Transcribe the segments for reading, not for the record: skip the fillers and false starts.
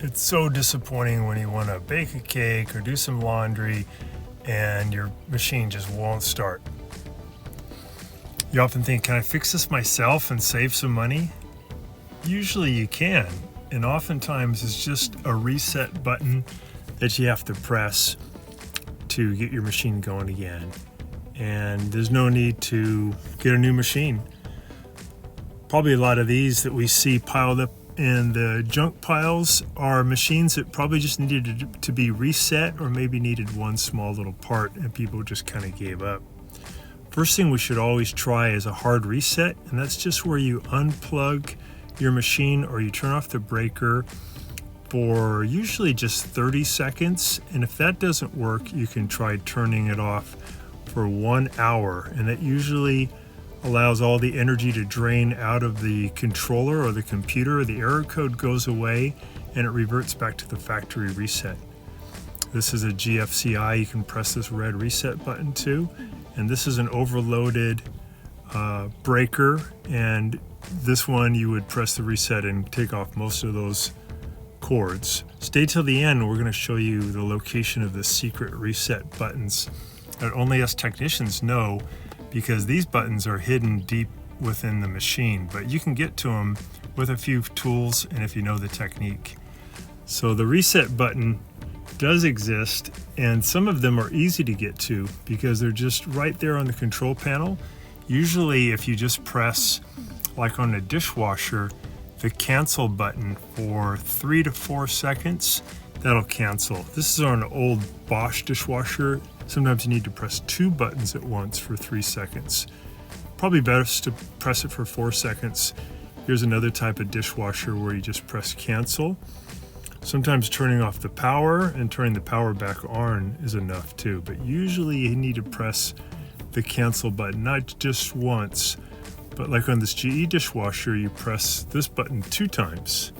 It's so disappointing when you want to bake a cake or do some laundry and your machine just won't start. You often think, can I fix this myself and save some money? Usually you can, and oftentimes it's just a reset button that you have to press to get your machine going again. And there's no need to get a new machine. Probably a lot of these that we see piled up in the junk piles are machines that probably just needed to be reset, or maybe needed one small little part and people just kind of gave up. First thing we should always try is a hard reset, and that's just where you unplug your machine or you turn off the breaker for usually just 30 seconds. And if that doesn't work, you can try turning it off for 1 hour, and that usually allows all the energy to drain out of the controller or the computer. The error code goes away and it reverts back to the factory reset. This is a GFCI. You can press this red reset button too. And this is an overloaded breaker, and this one you would press the reset and take off most of those cords. Stay till the end. We're going to show you the location of the secret reset buttons that only us technicians know, because these buttons are hidden deep within the machine, but you can get to them with a few tools and if you know the technique. So the reset button does exist, and some of them are easy to get to because they're just right there on the control panel. Usually if you just press, like on a dishwasher, the cancel button for 3 to 4 seconds, that'll cancel. This is on an old Bosch dishwasher. Sometimes you need to press 2 buttons at once for 3 seconds. Probably best to press it for 4 seconds. Here's another type of dishwasher where you just press cancel. Sometimes turning off the power and turning the power back on is enough too, but usually you need to press the cancel button, not just once, but like on this GE dishwasher, you press this button 2 times.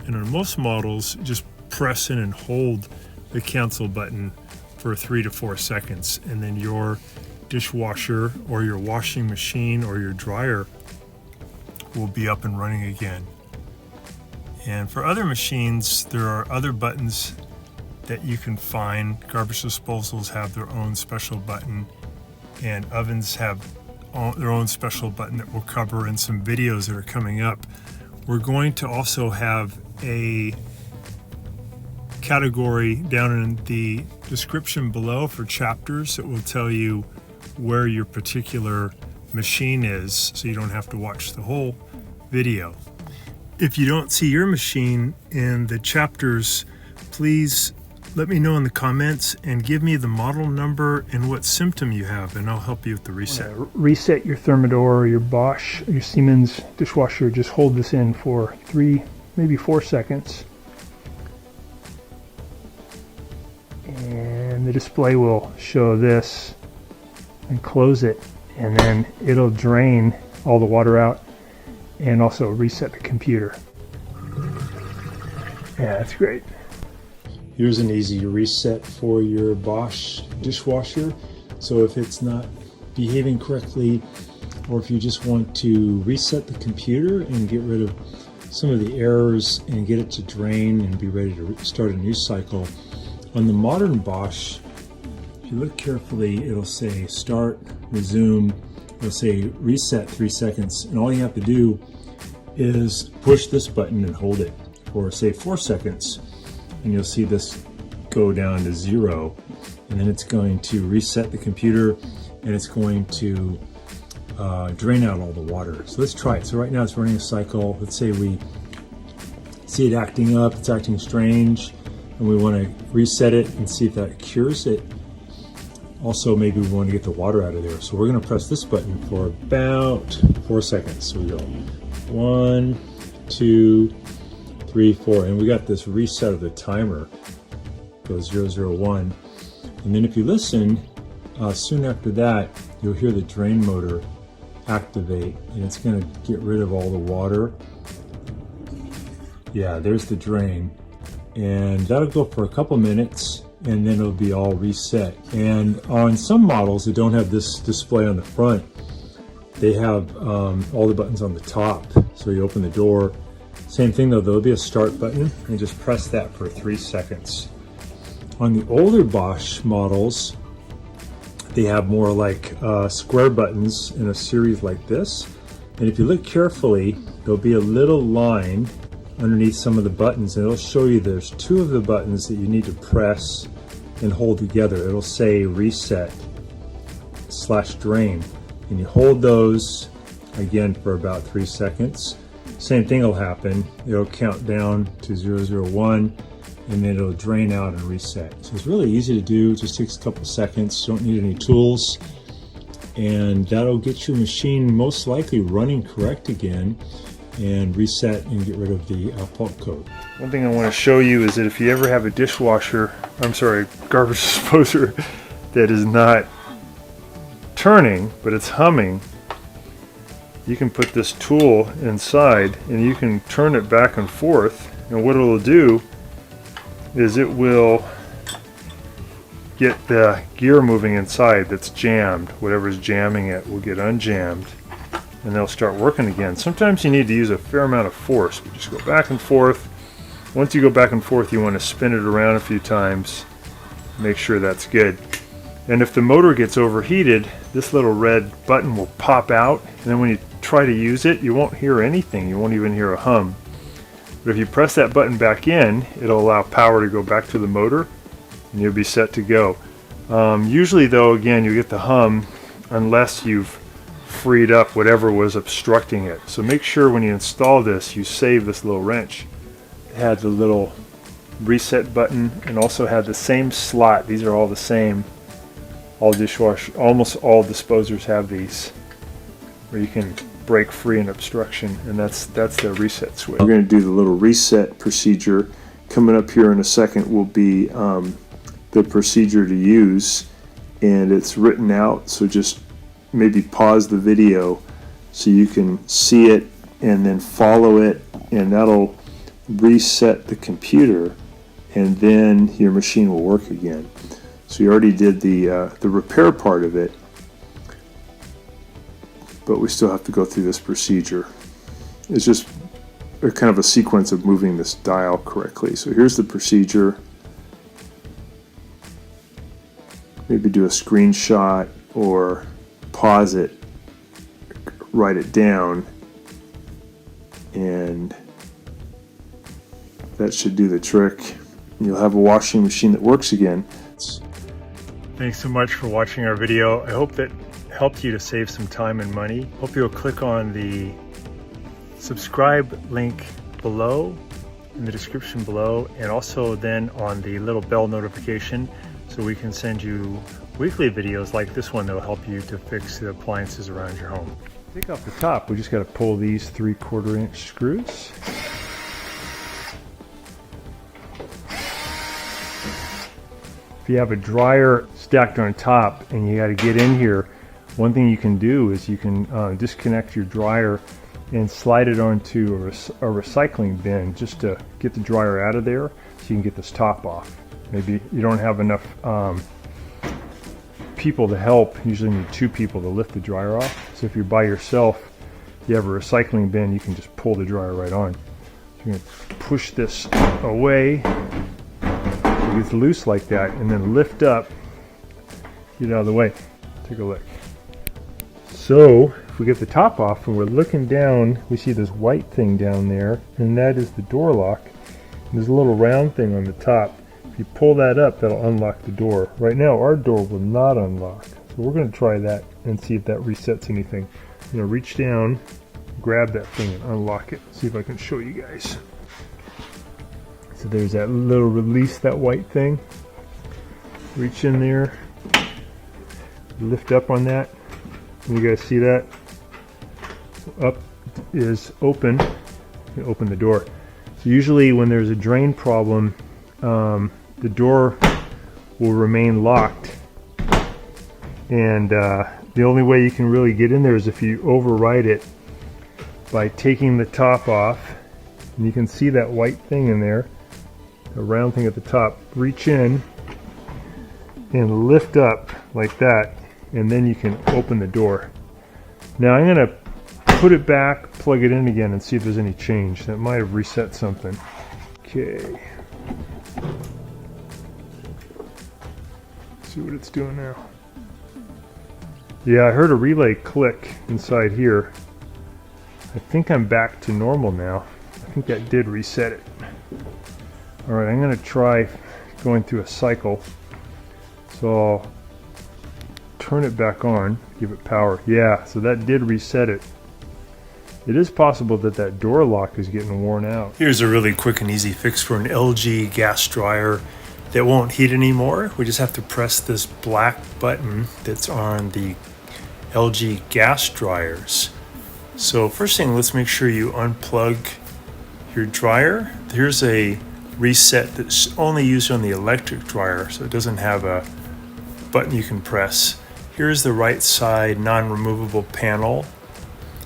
And on most models, just press in and hold the cancel button for 3 to 4 seconds, and then your dishwasher or your washing machine or your dryer will be up and running again. And for other machines, there are other buttons that you can find. Garbage disposals have their own special button, and ovens have their own special button that we'll cover in some videos that are coming up. We're going to also have a category down in the description below for chapters that will tell you where your particular machine is, so you don't have to watch the whole video. If you don't see your machine in the chapters, please let me know in the comments and give me the model number and what symptom you have, and I'll help you with the reset. Reset your Thermador or your Bosch or your Siemens dishwasher. Just hold this in for 3, maybe 4 seconds. And the display will show this, and close it, and then it'll drain all the water out and also reset the computer. Yeah, that's great. Here's an easy reset for your Bosch dishwasher. So if it's not behaving correctly, or if you just want to reset the computer and get rid of some of the errors and get it to drain and be ready to start a new cycle, on the modern Bosch, if you look carefully, it'll say start, resume, it'll say reset 3 seconds, and all you have to do is push this button and hold it for say 4 seconds, and you'll see this go down to 0, and then it's going to reset the computer and it's going to drain out all the water. So let's try it. So right now it's running a cycle. Let's say we see it acting up, it's acting strange, and we want to reset it and see if that cures it. Also, maybe we want to get the water out of there. So we're going to press this button for about 4 seconds. So we go 1, 2, 3, 4, and we got this reset of the timer. Goes 0, 1. And then if you listen, soon after that, you'll hear the drain motor activate, and it's going to get rid of all the water. Yeah, there's the drain. And that'll go for a couple minutes, and then it'll be all reset. And on some models that don't have this display on the front, they have all the buttons on the top. So you open the door, Same thing though, there'll be a start button and just press that for 3 seconds. On the older Bosch models, they have more like square buttons in a series like this. And if you look carefully, there'll be a little line underneath some of the buttons, and it'll show you there's 2 of the buttons that you need to press and hold together. It'll say reset / drain, and you hold those again for about 3 seconds. Same thing will happen. It'll count down to 001, and then it'll drain out and reset. So it's really easy to do. It just takes a couple seconds. You don't need any tools, and that'll get your machine most likely running correct again, and reset and get rid of the fault code. One thing I want to show you is that if you ever have a garbage disposer that is not turning, but it's humming, you can put this tool inside and you can turn it back and forth, and what it'll do is it will get the gear moving inside that's jammed. Whatever's jamming it will get unjammed, and they'll start working again. Sometimes you need to use a fair amount of force, but just go back and forth. Once you go back and forth, you want to spin it around a few times, make sure that's good. And if the motor gets overheated, this little red button will pop out, and then when you try to use it, you won't hear anything. You won't even hear a hum. But if you press that button back in, it'll allow power to go back to the motor, and you'll be set to go. Usually though, again, you get the hum unless you've freed up whatever was obstructing it. So make sure when you install this, you save this little wrench. It had the little reset button and also had the same slot. These are all the same. All dishwasher, almost all disposers have these, where you can break free an obstruction, and that's the reset switch. We're going to do the little reset procedure. Coming up here in a second will be the procedure to use, and it's written out, so just maybe pause the video so you can see it and then follow it, and that'll reset the computer, and then your machine will work again. So you already did the repair part of it, but we still have to go through this procedure. It's just a kind of a sequence of moving this dial correctly. So here's the procedure. Maybe do a screenshot or pause it, write it down, and that should do the trick. You'll have a washing machine that works again. Thanks so much for watching our video. I hope that helped you to save some time and money. Hope you'll click on the subscribe link below in the description below, and also then on the little bell notification, so we can send you weekly videos like this one that will help you to fix the appliances around your home. Take off the top, we just got to pull these 3/4 inch screws. If you have a dryer stacked on top and you got to get in here, one thing you can do is you can disconnect your dryer and slide it onto a recycling bin just to get the dryer out of there, so you can get this top off. Maybe you don't have enough people to help. You usually need 2 people to lift the dryer off. So if you're by yourself, you have a recycling bin, you can just pull the dryer right on. So you're going to push this away. It gets loose like that, and then lift up, get it out of the way. Take a look. So if we get the top off and we're looking down, we see this white thing down there, and that is the door lock. And there's a little round thing on the top. If you pull that up, that'll unlock the door. Right now our door will not unlock, so we're going to try that and see if that resets anything. I'm going to reach down, grab that thing and unlock it. See if I can show you guys. So there's that little release, that white thing. Reach in there, lift up on that. Can you guys see that? So up is open. You open the door. So usually when there's a drain problem, the door will remain locked, and the only way you can really get in there is if you override it by taking the top off. And you can see that white thing in there, the round thing at the top. Reach in and lift up like that, and then you can open the door. Now I'm going to put it back, plug it in again, and see if there's any change. That might have reset something. Okay. See what it's doing now. Yeah, I heard a relay click inside here. I think I'm back to normal now. I think that did reset it. Alright, I'm going to try going through a cycle. So I'll turn it back on, give it power. Yeah, so that did reset it. It is possible that that door lock is getting worn out. Here's a really quick and easy fix for an LG gas dryer that won't heat anymore. We just have to press this black button that's on the LG gas dryers. So first thing, let's make sure you unplug your dryer. Here's a reset that's only used on the electric dryer, so it doesn't have a button you can press. Here's the right side non-removable panel.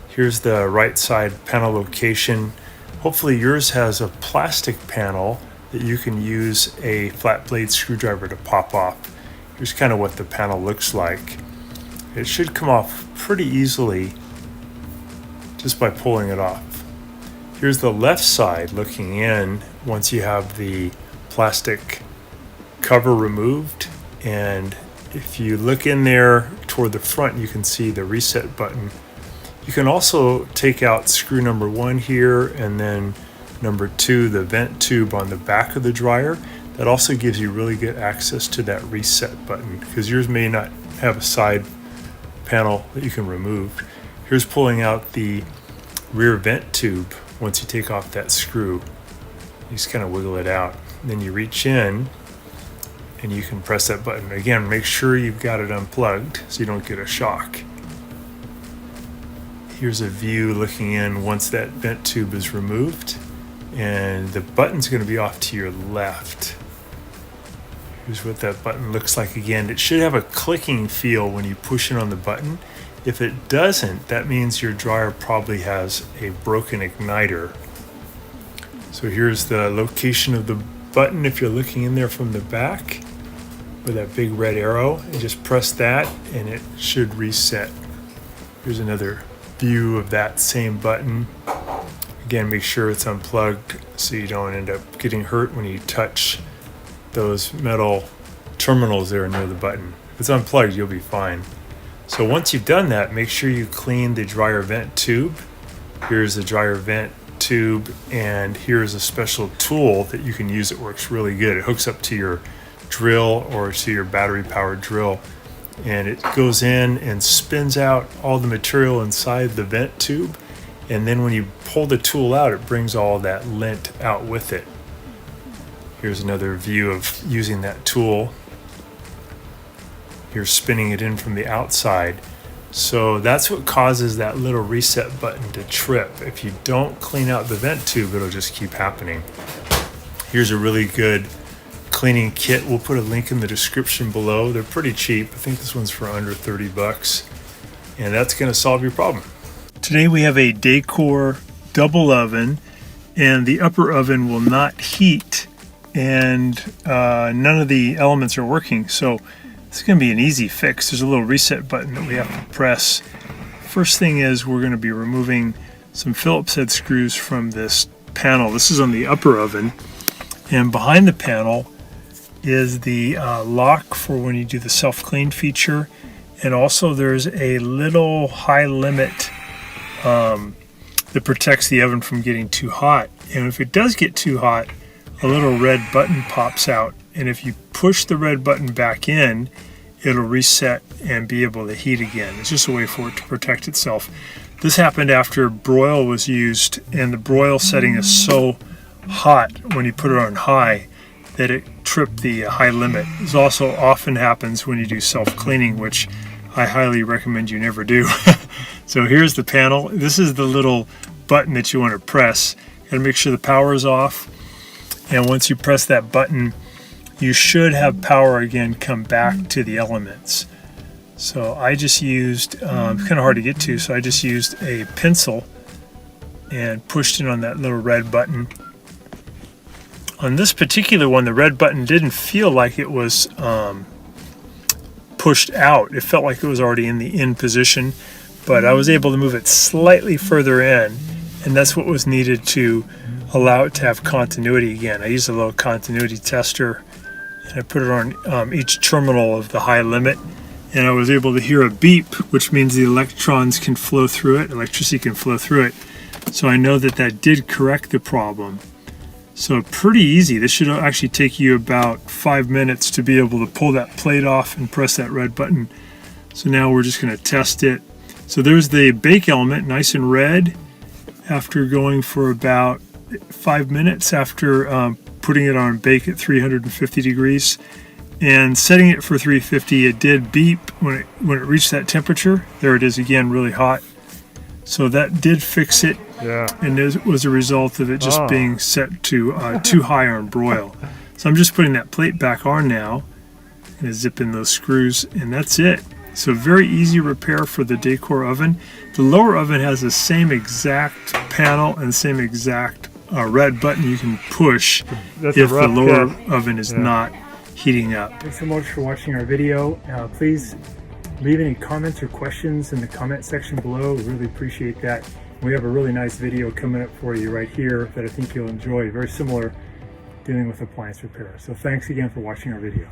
Here's the right side panel location. Hopefully yours has a plastic panel that you can use a flat blade screwdriver to pop off. Here's kind of what the panel looks like. It should come off pretty easily just by pulling it off. Here's the left side looking in once you have the plastic cover removed, and if you look in there toward the front you can see the reset button. You can also take out screw number 1 here and then number 2, the vent tube on the back of the dryer. That also gives you really good access to that reset button because yours may not have a side panel that you can remove. Here's pulling out the rear vent tube. Once you take off that screw, you just kind of wiggle it out. And then you reach in and you can press that button. Again, make sure you've got it unplugged so you don't get a shock. Here's a view looking in once that vent tube is removed, and the button's going to be off to your left. Here's what that button looks like again. It should have a clicking feel when you push in on the button. If it doesn't, that means your dryer probably has a broken igniter. So here's the location of the button if you're looking in there from the back with that big red arrow, and just press that and it should reset. Here's another view of that same button. Again, make sure it's unplugged so you don't end up getting hurt when you touch those metal terminals there near the button. If it's unplugged, you'll be fine. So once you've done that, make sure you clean the dryer vent tube. Here's the dryer vent tube, and here's a special tool that you can use. It works really good. It hooks up to your drill or to your battery powered drill, and it goes in and spins out all the material inside the vent tube, and then when you pull the tool out, it brings all that lint out with it. Here's another view of using that tool. You're spinning it in from the outside. So that's what causes that little reset button to trip. If you don't clean out the vent tube, it'll just keep happening. Here's a really good cleaning kit. We'll put a link in the description below. They're pretty cheap. I think this one's for under 30 bucks. And that's going to solve your problem. Today we have a Dacor double oven, and the upper oven will not heat, and none of the elements are working. So it's going to be an easy fix. There's a little reset button that we have to press. First thing is we're going to be removing some Phillips head screws from this panel. This is on the upper oven, and behind the panel is the lock for when you do the self-clean feature, and also there's a little high limit that protects the oven from getting too hot. And if it does get too hot, a little red button pops out, and if you push the red button back in, it'll reset and be able to heat again. It's just a way for it to protect itself. This happened after broil was used, and the broil setting is so hot when you put it on high that it tripped the high limit. This also often happens when you do self-cleaning, which I highly recommend you never do. So here's the panel. This is the little button that you want to press. You gotta make sure the power is off, and once you press that button, you should have power again come back to the elements. So I just used, kind of hard to get to, so I just used a pencil and pushed it on that little red button. On this particular one, the red button didn't feel like it was pushed out. It felt like it was already in the in position, but I was able to move it slightly further in, and that's what was needed to allow it to have continuity again. I used a little continuity tester, and I put it on each terminal of the high limit, and I was able to hear a beep, which means the electrons can flow through it, electricity can flow through it. So I know that that did correct the problem. So pretty easy. This should actually take you about 5 minutes to be able to pull that plate off and press that red button. So now we're just going to test it. So there's the bake element, nice and red, after going for about 5 minutes after putting it on bake at 350 degrees. And setting it for 350, it did beep when it reached that temperature. There it is again, really hot. So that did fix it. Yeah. And it was a result of it just being set to too high on broil. So I'm just putting that plate back on now and zip in those screws, and that's it. So very easy repair for the Dacor oven. The lower oven has the same exact panel and same exact red button you can push if the lower oven is not heating up. Thanks so much for watching our video. Please leave any comments or questions in the comment section below. We really appreciate that. We have a really nice video coming up for you right here that I think you'll enjoy, very similar, dealing with appliance repair. So thanks again for watching our video.